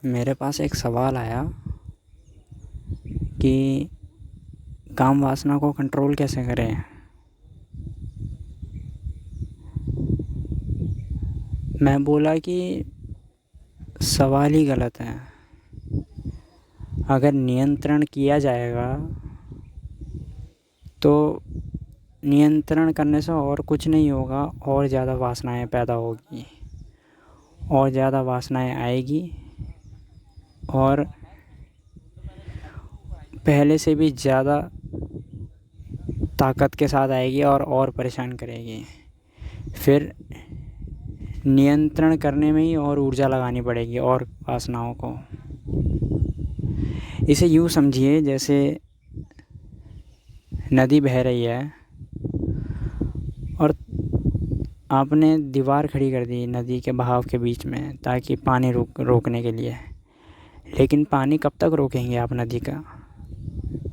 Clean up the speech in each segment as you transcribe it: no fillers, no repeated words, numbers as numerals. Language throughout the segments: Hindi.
मेरे पास एक सवाल आया कि काम वासना को कंट्रोल कैसे करें। मैं बोला कि सवाल ही गलत है। अगर नियंत्रण किया जाएगा तो नियंत्रण करने से और कुछ नहीं होगा, और ज़्यादा वासनाएं पैदा होगी, और ज़्यादा वासनाएं आएगी और पहले से भी ज़्यादा ताकत के साथ आएगी और परेशान करेगी। फिर नियंत्रण करने में ही और ऊर्जा लगानी पड़ेगी और वासनाओं को। इसे यूँ समझिए जैसे नदी बह रही है और आपने दीवार खड़ी कर दी नदी के बहाव के बीच में ताकि पानी रोकने के लिए। लेकिन पानी कब तक रोकेंगे आप?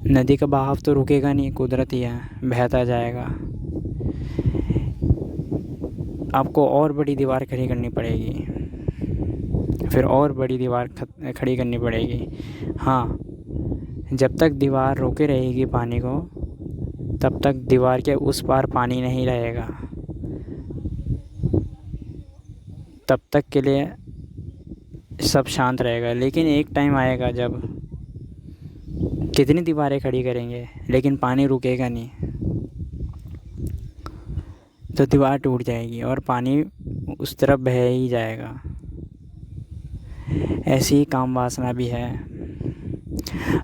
नदी का बहाव तो रुकेगा नहीं, कुदरती है, बहता जाएगा। आपको और बड़ी दीवार खड़ी करनी पड़ेगी, फिर और बड़ी दीवार खड़ी करनी पड़ेगी। हाँ, जब तक दीवार रोके रहेगी पानी को, तब तक दीवार के उस पार पानी नहीं रहेगा। तब तक के लिए सब शांत रहेगा। लेकिन एक टाइम आएगा जब कितनी दीवारें खड़ी करेंगे लेकिन पानी रुकेगा नहीं, तो दीवार टूट जाएगी और पानी उस तरफ बह ही जाएगा। ऐसी ही काम वासना भी है।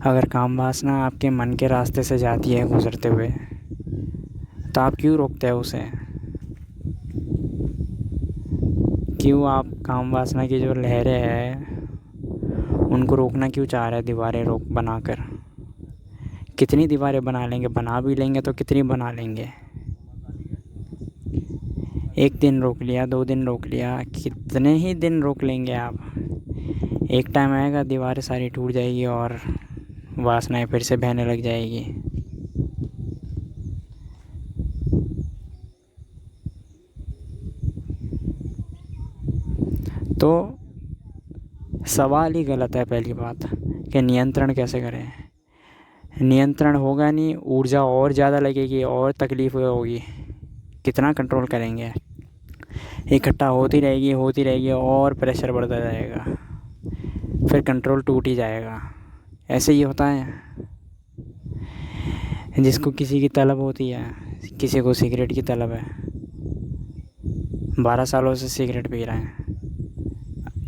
अगर काम वासना आपके मन के रास्ते से जाती है गुजरते हुए, तो आप क्यों रोकते हैं उसे? क्यों आप काम वासना की जो लहरें हैं उनको रोकना क्यों चाह रहे हैं? दीवारें बनाकर कितनी दीवारें बना लेंगे? बना भी लेंगे तो कितनी बना लेंगे? एक दिन रोक लिया, 2 दिन रोक लिया, कितने ही दिन रोक लेंगे आप? एक टाइम आएगा दीवारें सारी टूट जाएगी और वासनाएं फिर से बहने लग जाएगी। तो सवाल ही गलत है पहली बात, कि नियंत्रण कैसे करें। नियंत्रण होगा नहीं, ऊर्जा और ज़्यादा लगेगी और तकलीफ़ होगी। कितना कंट्रोल करेंगे? इकट्ठा होती रहेगी और प्रेशर बढ़ता जाएगा, फिर कंट्रोल टूट ही जाएगा। ऐसे ही होता है। जिसको किसी की तलब होती है, किसी को सिगरेट की तलब है, 12 सालों से सिगरेट पी रहा है।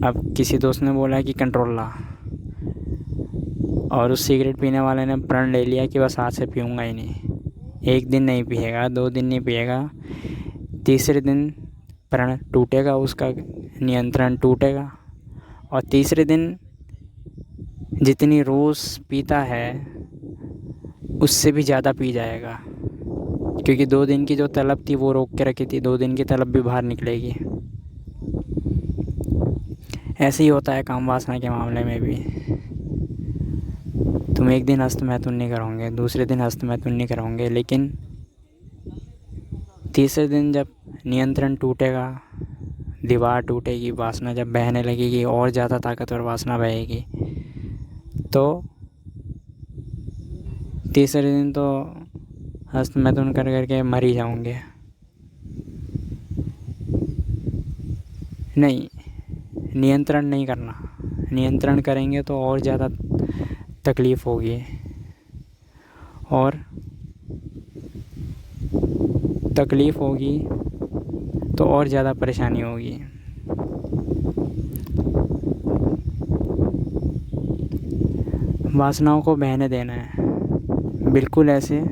अब किसी दोस्त ने बोला कि कंट्रोल ला, और उस सिगरेट पीने वाले ने प्रण ले लिया कि बस आज से पीऊँगा ही नहीं। एक दिन नहीं पिएगा, 2 दिन नहीं पिएगा, तीसरे दिन प्रण टूटेगा, उसका नियंत्रण टूटेगा, और तीसरे दिन जितनी रोज़ पीता है उससे भी ज़्यादा पी जाएगा, क्योंकि 2 दिन की जो तलब थी वो रोक के रखी थी, 2 दिन की तलब भी बाहर निकलेगी। ऐसे ही होता है काम वासना के मामले में भी। तुम एक दिन हस्तमैथुन नहीं करोगे, दूसरे दिन हस्तमैथुन नहीं करोगे, लेकिन तीसरे दिन जब नियंत्रण टूटेगा, दीवार टूटेगी, वासना जब बहने लगेगी और ज़्यादा ताकतवर वासना बहेगी, तो तीसरे दिन तो हस्तमैथुन कर करके मर ही जाओगे। नहीं, नियंत्रण नहीं करना। नियंत्रण करेंगे तो और ज़्यादा तकलीफ़ होगी और तकलीफ़ होगी तो और ज़्यादा परेशानी होगी। वासनाओं को बहने देना है, बिल्कुल ऐसे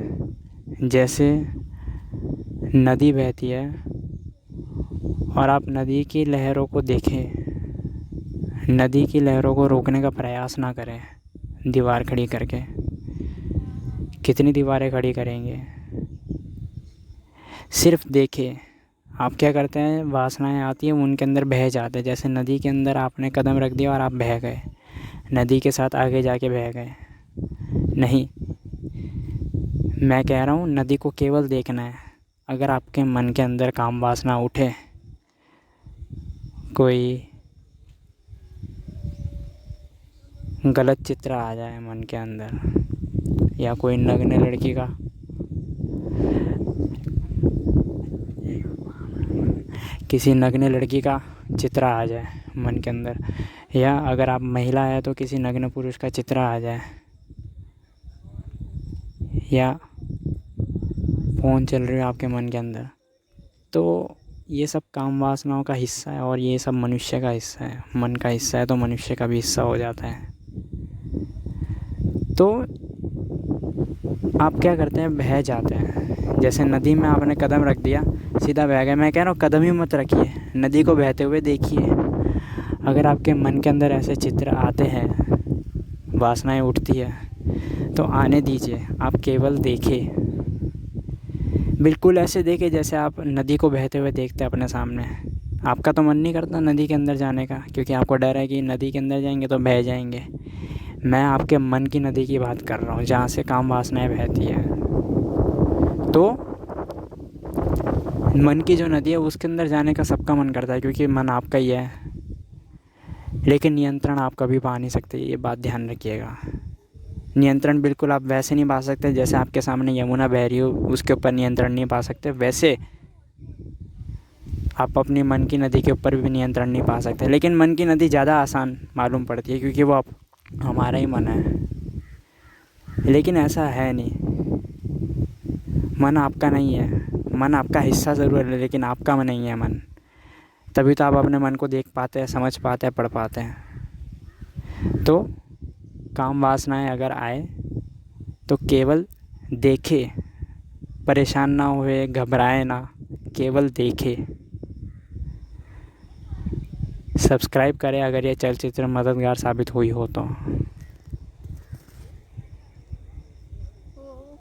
जैसे नदी बहती है और आप नदी की लहरों को देखें। नदी की लहरों को रोकने का प्रयास ना करें दीवार खड़ी करके। कितनी दीवारें खड़ी करेंगे? सिर्फ देखें। आप क्या करते हैं, वासनाएं आती हैं उनके अंदर बह जाते हैं। जैसे नदी के अंदर आपने कदम रख दिया और आप बह गए, नदी के साथ आगे जाके बह गए। नहीं, मैं कह रहा हूँ नदी को केवल देखना है। अगर आपके मन के अंदर काम वासना उठे, कोई गलत चित्र आ जाए मन के अंदर, या कोई नग्न लड़की का किसी नग्न लड़की का चित्र आ जाए मन के अंदर, या अगर आप महिला है तो किसी नग्न पुरुष का चित्र आ जाए, या फ़ोन चल रही है आपके मन के अंदर, तो ये सब काम वासनाओं का हिस्सा है और ये सब मनुष्य का हिस्सा है। मन का हिस्सा है तो मनुष्य का भी हिस्सा हो जाता है। तो आप क्या करते हैं, बह जाते हैं। जैसे नदी में आपने कदम रख दिया, सीधा बह गए। मैं कह रहा हूँ कदम ही मत रखिए, नदी को बहते हुए देखिए। अगर आपके मन के अंदर ऐसे चित्र आते हैं, वासनाएं उठती है, तो आने दीजिए। आप केवल देखें, बिल्कुल ऐसे देखें जैसे आप नदी को बहते हुए देखते हैं अपने सामने। आपका तो मन नहीं करता नदी के अंदर जाने का, क्योंकि आपको डर है कि नदी के अंदर जाएंगे तो बह जाएंगे। मैं आपके मन की नदी की बात कर रहा हूँ, जहाँ से काम वासनाएं बहती है। तो मन की जो नदी है उसके अंदर जाने का सबका मन करता है, क्योंकि मन आपका ही है। लेकिन नियंत्रण आप कभी पा नहीं सकते, ये बात ध्यान रखिएगा। नियंत्रण बिल्कुल आप वैसे नहीं पा सकते जैसे आपके सामने यमुना बह रही हो, उसके ऊपर नियंत्रण नहीं पा सकते। वैसे आप अपनी मन की नदी के ऊपर भी नियंत्रण नहीं पा सकते। लेकिन मन की नदी ज़्यादा आसान मालूम पड़ती है, क्योंकि वो हमारा ही मन है। लेकिन ऐसा है नहीं, मन आपका नहीं है। मन आपका हिस्सा ज़रूर है, लेकिन आपका मन नहीं है मन। तभी तो आप अपने मन को देख पाते हैं, समझ पाते हैं, पढ़ पाते हैं। तो काम वासनाएं अगर आए तो केवल देखे, परेशान ना हुए, घबराए ना, केवल देखे। सब्सक्राइब करें अगर ये चलचित्र मददगार साबित हुई हो तो।